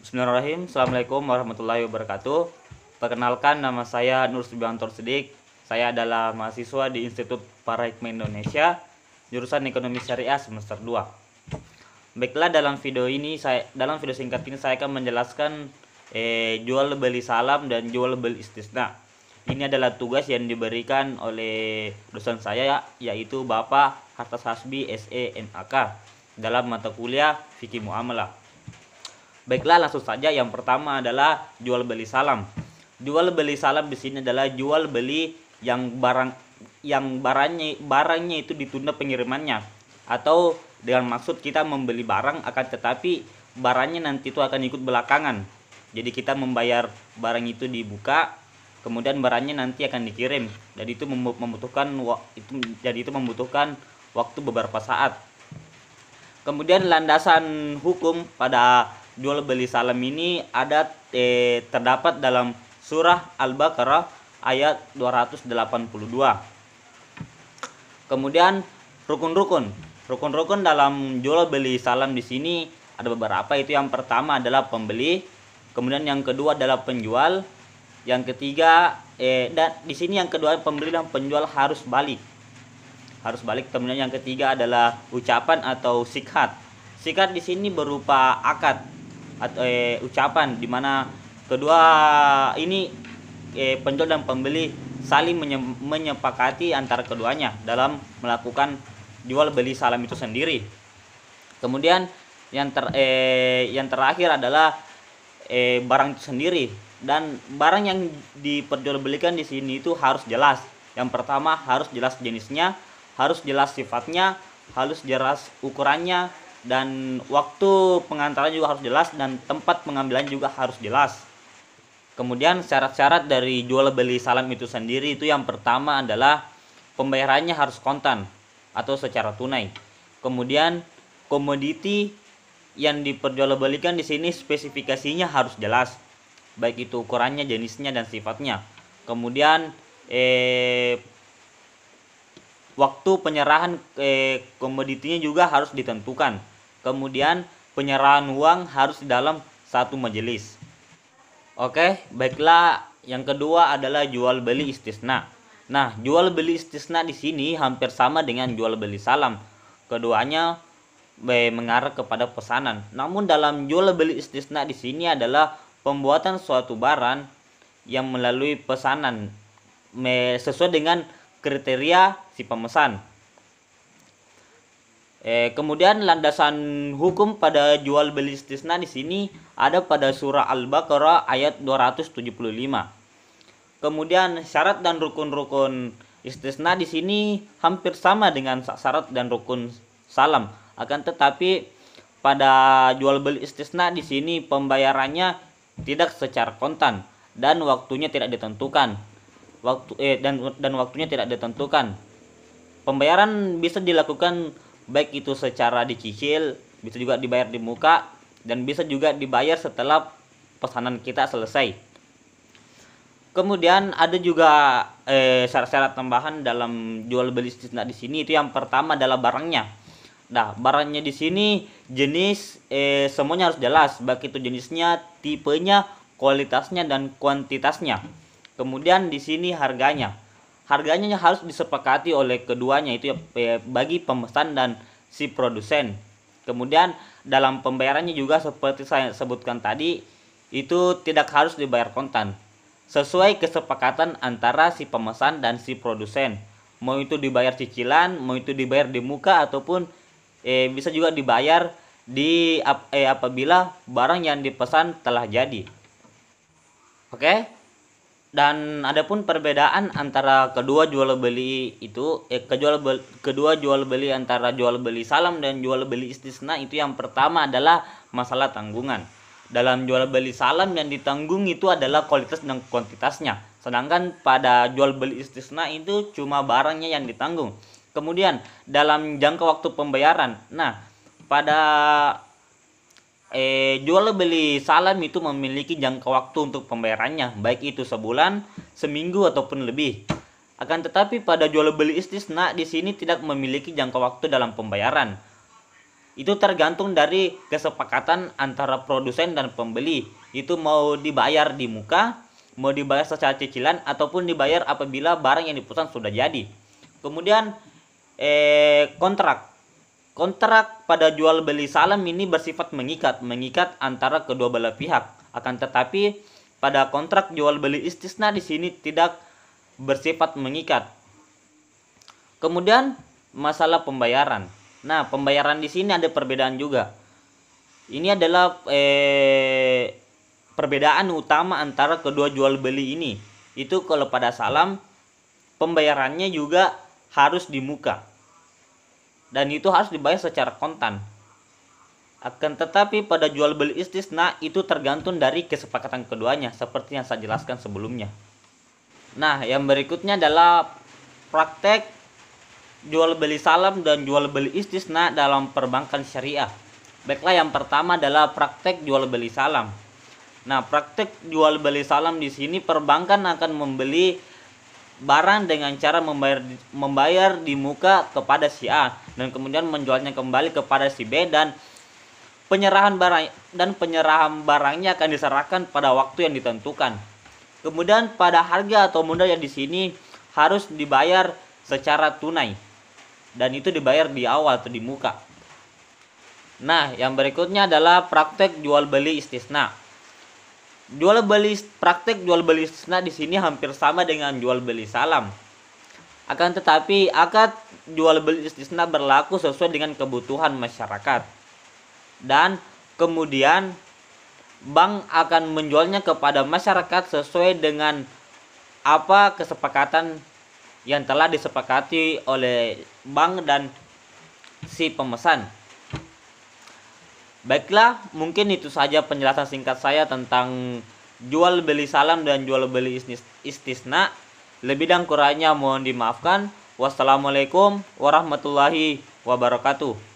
Bismillahirrahmanirrahim. Assalamualaikum warahmatullahi wabarakatuh. Perkenalkan, nama saya Nur Subianto Sidik. Saya adalah mahasiswa di Institut Paradigma Indonesia, jurusan Ekonomi Syariah semester 2. Baiklah, dalam video singkat ini saya akan menjelaskan jual beli salam dan jual beli istisna. Ini adalah tugas yang diberikan oleh dosen saya, yaitu Bapak Hartas Hasbi SE MAK dalam mata kuliah Fikih Muamalah. Baiklah, langsung saja. Yang pertama adalah jual beli salam. Jual beli salam di sini adalah jual beli yang barangnya itu ditunda pengirimannya, atau dengan maksud kita membeli barang akan tetapi barangnya nanti itu akan ikut belakangan. Jadi kita membayar barang itu dibuka, kemudian barangnya nanti akan dikirim. Jadi itu membutuhkan waktu beberapa saat. Kemudian landasan hukum pada jual beli salam ini ada terdapat dalam surah Al-Baqarah ayat 282. Kemudian rukun dalam jual beli salam di sini ada beberapa. Itu yang pertama adalah pembeli, kemudian yang kedua adalah penjual, yang ketiga dan di sini yang kedua pembeli dan penjual harus balik. Kemudian yang ketiga adalah ucapan atau sikhat. Sikhat di sini berupa akad atau ucapan di mana kedua ini penjual dan pembeli saling menyepakati antara keduanya dalam melakukan jual beli salam itu sendiri. Kemudian yang terakhir adalah barang itu sendiri, dan barang yang diperjualbelikan di sini itu harus jelas. Yang pertama harus jelas jenisnya, harus jelas sifatnya, harus jelas ukurannya, dan waktu pengantaran juga harus jelas, dan tempat pengambilan juga harus jelas. Kemudian syarat-syarat dari jual beli salam itu sendiri itu yang pertama adalah pembayarannya harus kontan atau secara tunai. Kemudian komoditi yang diperjualbelikan di sini spesifikasinya harus jelas, baik itu ukurannya, jenisnya, dan sifatnya. Kemudian waktu penyerahan komoditinya juga harus ditentukan. Kemudian penyerahan uang harus di dalam satu majelis. Oke, baiklah. Yang kedua adalah jual beli istisna. Nah, jual beli istisna di sini hampir sama dengan jual beli salam. Keduanya mengarah kepada pesanan. Namun dalam jual beli istisna di sini adalah pembuatan suatu barang yang melalui pesanan sesuai dengan kriteria si pemesan. Kemudian landasan hukum pada jual beli istisna di sini ada pada surah Al-Baqarah ayat 275. Kemudian syarat dan rukun istisna di sini hampir sama dengan syarat dan rukun salam. Akan tetapi pada jual beli istisna di sini pembayarannya tidak secara kontan dan waktunya tidak ditentukan. Waktunya tidak ditentukan. Pembayaran bisa dilakukan baik itu secara dicicil, bisa juga dibayar di muka, dan bisa juga dibayar setelah pesanan kita selesai. Kemudian ada juga syarat-syarat tambahan dalam jual beli istisna di sini. Itu yang pertama adalah barangnya. Nah, barangnya di sini jenis semuanya harus jelas, baik itu jenisnya, tipenya, kualitasnya, dan kuantitasnya. Kemudian di sini harganya harus disepakati oleh keduanya, itu bagi pemesan dan si produsen. Kemudian dalam pembayarannya juga seperti saya sebutkan tadi, itu tidak harus dibayar kontan, sesuai kesepakatan antara si pemesan dan si produsen. Mau itu dibayar cicilan, mau itu dibayar di muka, ataupun bisa juga dibayar apabila barang yang dipesan telah jadi. Oke? Dan adapun perbedaan antara kedua jual beli itu kedua jual beli antara jual beli salam dan jual beli istisna itu yang pertama adalah masalah tanggungan. Dalam jual beli salam yang ditanggung itu adalah kualitas dan kuantitasnya. Sedangkan pada jual beli istisna itu cuma barangnya yang ditanggung. Kemudian dalam jangka waktu pembayaran. Nah, pada jual beli salam itu memiliki jangka waktu untuk pembayarannya, baik itu sebulan, seminggu, ataupun lebih. Akan tetapi pada jual beli istisna di sini tidak memiliki jangka waktu dalam pembayaran. Itu tergantung dari kesepakatan antara produsen dan pembeli. Itu mau dibayar di muka, mau dibayar secara cicilan, ataupun dibayar apabila barang yang dipesan sudah jadi. Kemudian kontrak pada jual beli salam ini bersifat mengikat antara kedua belah pihak. Akan tetapi pada kontrak jual beli istisna di sini tidak bersifat mengikat. Kemudian masalah pembayaran. Nah, pembayaran di sini ada perbedaan juga. Ini adalah perbedaan utama antara kedua jual beli ini. Itu kalau pada salam pembayarannya juga harus di muka. Dan itu harus dibayar secara kontan. Akan tetapi pada jual beli istisna itu tergantung dari kesepakatan keduanya seperti yang saya jelaskan sebelumnya. Nah, yang berikutnya adalah praktek jual beli salam dan jual beli istisna dalam perbankan syariah. Baiklah, yang pertama adalah praktek jual beli salam. Nah, praktek jual beli salam di sini perbankan akan membeli barang dengan cara membayar di muka kepada si A dan kemudian menjualnya kembali kepada si B, dan penyerahan barangnya akan diserahkan pada waktu yang ditentukan. Kemudian pada harga atau modal yang di sini harus dibayar secara tunai. Dan itu dibayar di awal atau di muka. Nah, yang berikutnya adalah praktek jual beli istisna. Praktek jual beli istisna di sini hampir sama dengan jual beli salam. Akan tetapi akad jual beli istisna berlaku sesuai dengan kebutuhan masyarakat. Dan kemudian bank akan menjualnya kepada masyarakat sesuai dengan apa kesepakatan yang telah disepakati oleh bank dan si pemesan. Baiklah, mungkin itu saja penjelasan singkat saya tentang jual beli salam dan jual beli istisna. Lebih dan kurangnya mohon dimaafkan. Wassalamualaikum warahmatullahi wabarakatuh.